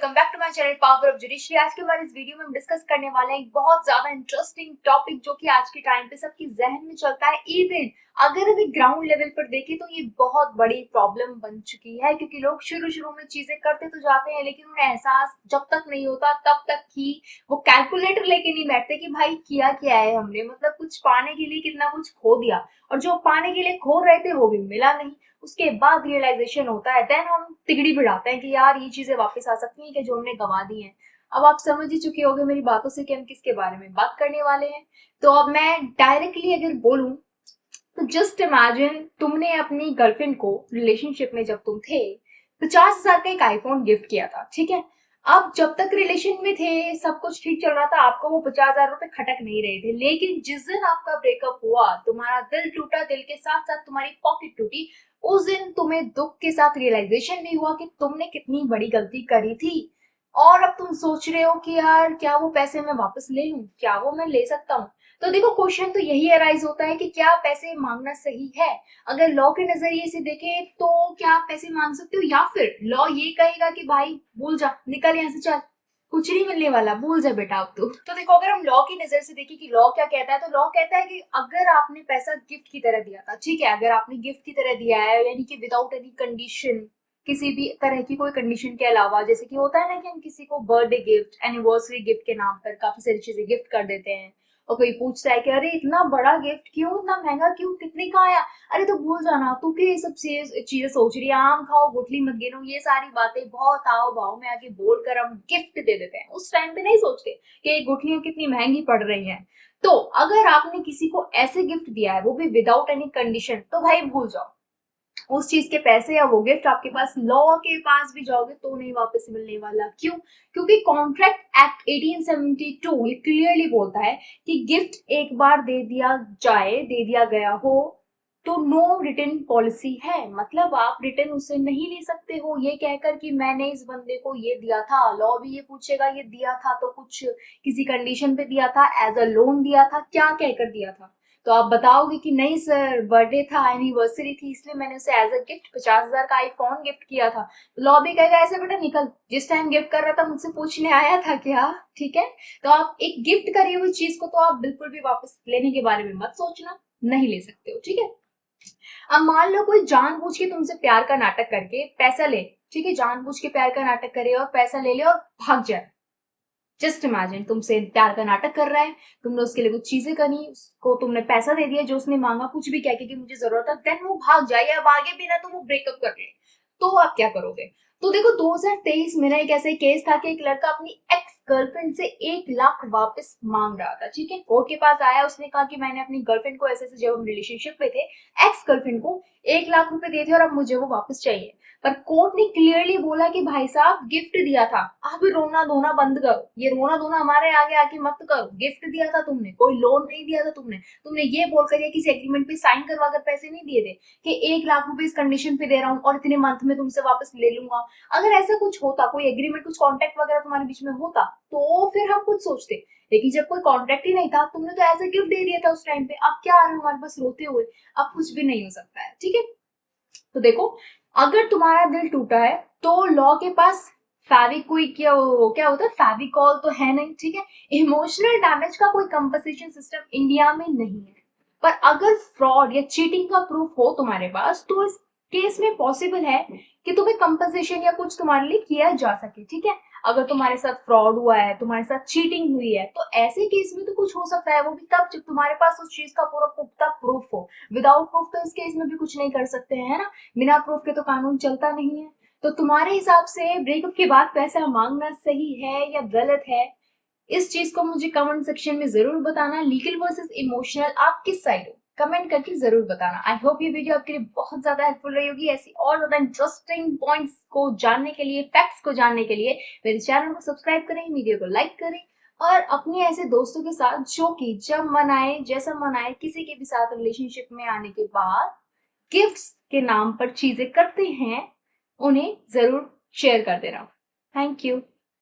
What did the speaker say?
Welcome back to my channel power of judiciary. आज के हमारे इस वीडियो में हम डिस्कस करने वाले हैं एक बहुत ज्यादा इंटरेस्टिंग टॉपिक जो कि आज के टाइम पे सबकी जहन में चलता है। इवन अगर अभी ग्राउंड लेवल पर देखें तो ये बहुत बड़ी प्रॉब्लम बन चुकी है, क्योंकि लोग शुरू शुरू में चीजें करते तो जाते हैं लेकिन उन्हें एहसास जब तक नहीं होता तब तक ही वो कैलकुलेटर लेके नहीं बैठते कि भाई किया क्या है हमने, मतलब कुछ पाने के लिए कितना कुछ खो दिया और जो पाने के लिए खो रहे थे वो भी मिला नहीं। उसके बाद रियलाइजेशन होता है, देन हम तिगड़ी बिड़ाते हैं कि यार ये चीजें वापस आ सकती हैं कि जो हमने गंवा दी हैं। अब आप समझ ही चुके होंगे मेरी बातों से कि हम किसके बारे में बात करने वाले हैं। तो अब मैं डायरेक्टली अगर बोलूं तो जस्ट इमेजिन तुमने अपनी गर्लफ्रेंड को रिलेशनशिप में जब तुम थे 50,000 का एक आईफोन गिफ्ट किया था, ठीक है। अब जब तक रिलेशन में थे सब कुछ ठीक चल रहा था, आपको वो 50,000 रुपए खटक नहीं रहे थे, लेकिन जिस दिन आपका ब्रेकअप हुआ तुम्हारा दिल टूटा, दिल के साथ साथ तुम्हारी पॉकेट टूटी। उस दिन तुम्हें दुख के साथ रियलाइजेशन भी हुआ कि तुमने कितनी बड़ी गलती करी थी। और अब तुम सोच रहे हो कि यार क्या वो पैसे मैं वापस ले लूं, क्या वो मैं ले सकता हूँ। तो देखो क्वेश्चन तो यही अराइज होता है कि क्या पैसे मांगना सही है। अगर लॉ के नजरिए से देखें तो क्या आप पैसे मांग सकते हो, या फिर लॉ ये कहेगा कि भाई भूल जा, निकल यहाँ से, चल, कुछ नहीं मिलने वाला, भूल जा बेटा अब तो देखो अगर हम लॉ की नजर से देखें कि लॉ क्या कहता है, तो लॉ कहता है कि अगर आपने पैसा गिफ्ट की तरह दिया था, ठीक है, अगर आपने गिफ्ट की तरह दिया है यानी कि विदाउट एनी कंडीशन, किसी भी तरह की कोई कंडीशन के अलावा, जैसे कि होता है ना कि हम किसी को बर्थडे गिफ्ट, एनिवर्सरी गिफ्ट के नाम पर काफी सारी चीजें गिफ्ट कर देते हैं और कोई पूछता है कि अरे इतना बड़ा गिफ्ट क्यों, इतना महंगा क्यों, कितने का आया, अरे तो भूल जाना, तू क्यों ये सब चीजें सोच रही है, आम खाओ गुठली मत गिनो, ये सारी बातें बहुत आओ भाव में आके बोलकर हम गिफ्ट दे देते हैं। उस टाइम पे नहीं सोचते कि ये गुठलियां कितनी महंगी पड़ रही हैं। तो अगर आपने किसी को ऐसे गिफ्ट दिया है वो भी विदाउट एनी कंडीशन, तो भाई भूल जाओ उस चीज के पैसे या वो गिफ्ट आपके पास लॉ के पास भी जाओगे तो नहीं वापस मिलने वाला। क्यों? क्योंकि कॉन्ट्रैक्ट एक्ट 1872 ये क्लियरली बोलता है कि गिफ्ट एक बार दे दिया जाए, दे दिया गया हो तो नो रिटर्न पॉलिसी है, मतलब आप रिटर्न उसे नहीं ले सकते हो ये कहकर कि मैंने इस बंदे को ये दिया था। लॉ भी ये पूछेगा ये दिया था तो कुछ किसी कंडीशन पे दिया था, एज अ लोन दिया था, क्या कहकर दिया था। तो आप बताओगे कि नहीं सर बर्थडे था, एनिवर्सरी थी, इसलिए मैंने उसे एज अ गिफ्ट 50,000 का आईफोन गिफ्ट किया था। लॉ भी कहेगा ऐसे बेटा निकल, जिस टाइम गिफ्ट कर रहा था मुझसे पूछने आया था क्या, ठीक है। तो आप एक गिफ्ट करी हुई चीज को तो आप बिल्कुल भी वापस लेने के बारे में मत सोचना, नहीं ले सकते हो, ठीक है। अब मान लो कोई जानबूझ के तुमसे प्यार का नाटक करके पैसा ले, ठीक है, जानबूझ के प्यार का नाटक करे और पैसा ले ले और भाग जाए। जस्ट इमेजिन तुमसे प्यार का नाटक कर रहा है, तुमने उसके लिए कुछ चीजें करी, उसको तुमने पैसा दे दिया जो उसने मांगा, कुछ भी कह के कि मुझे जरूरत है, देन वो भाग जाए या भागे भी ना तो वो ब्रेकअप कर ले, तो आप क्या करोगे। तो देखो 2023 में ना एक ऐसा केस था कि एक लड़का अपनी एक्स गर्लफ्रेंड से 1 लाख वापस मांग रहा था, ठीक है। कोर्ट के पास आया, उसने कहा कि मैंने अपनी गर्लफ्रेंड को ऐसे ऐसे, जब हम रिलेशनशिप में थे, एक्स गर्लफ्रेंड को 1 लाख रुपए दिए थे और अब मुझे वो वापस चाहिए। पर कोर्ट ने क्लियरली बोला कि भाई साहब गिफ्ट दिया था, आप रोना धोना बंद करो, ये रोना धोना हमारे आगे आके मत करो, गिफ्ट दिया था तुमने, कोई लोन नहीं दिया था तुमने, तुमने ये बोलकर या किसी एग्रीमेंट पे साइन करवा कर पैसे नहीं दिए थे कि 1 लाख रुपए इस कंडीशन पे दे रहा हूँ और इतने मंथ में तुमसे वापस ले लूंगा। अगर ऐसा कुछ होता, कोई एग्रीमेंट, कुछ कॉन्ट्रैक्ट वगैरह तुम्हारे बीच में होता तो फिर हम कुछ सोचते, लेकिन जब कोई कॉन्ट्रैक्ट ही नहीं था, तुमने तो ऐसा गिफ्ट दे दिया था उस टाइम पे, अब क्या आ रहा है हमारे पास रोते हुए, अब कुछ भी नहीं हो सकता है, ठीक है। तो देखो अगर तुम्हारा दिल टूटा है तो लॉ के पास फेविक्विक या वो क्या होता है फेविकॉल तो है नहीं, ठीक है। इमोशनल डैमेज का कोई कंपनसेशन सिस्टम इंडिया में नहीं है। पर अगर फ्रॉड या चीटिंग का प्रूफ हो तुम्हारे पास तो इस केस में पॉसिबल है कि तुम्हें कंपनसेशन या कुछ तुम्हारे लिए किया जा सके, ठीक है। अगर तुम्हारे साथ फ्रॉड हुआ है, तुम्हारे साथ चीटिंग हुई है, तो ऐसे केस में तो कुछ हो सकता है, वो भी तब जब तुम्हारे पास उस चीज का पूरा पुख्ता प्रूफ हो। विदाउट प्रूफ तो इस केस में भी कुछ नहीं कर सकते हैं, है ना। बिना प्रूफ के तो कानून चलता नहीं है। तो तुम्हारे हिसाब से ब्रेकअप के बाद पैसा मांगना सही है या गलत है, इस चीज को मुझे कमेंट सेक्शन में जरूर बताना। लीगल वर्सेस इमोशनल आप किस साइड हो, कमेंट करके जरूर बताना। आई होप ये वीडियो आपके लिए बहुत ज्यादा हेल्पफुल रही होगी। ऐसी और ज्यादा इंटरेस्टिंग पॉइंट्स को जानने के लिए, फैक्ट्स को जानने के लिए मेरे चैनल को सब्सक्राइब करें, वीडियो को लाइक करें और अपने ऐसे दोस्तों के साथ जो कि जब मन आए, जैसा मन आए, किसी के भी साथ रिलेशनशिप में आने के बाद गिफ्ट्स के नाम पर चीजें करते हैं, उन्हें जरूर शेयर कर देना। Thank you.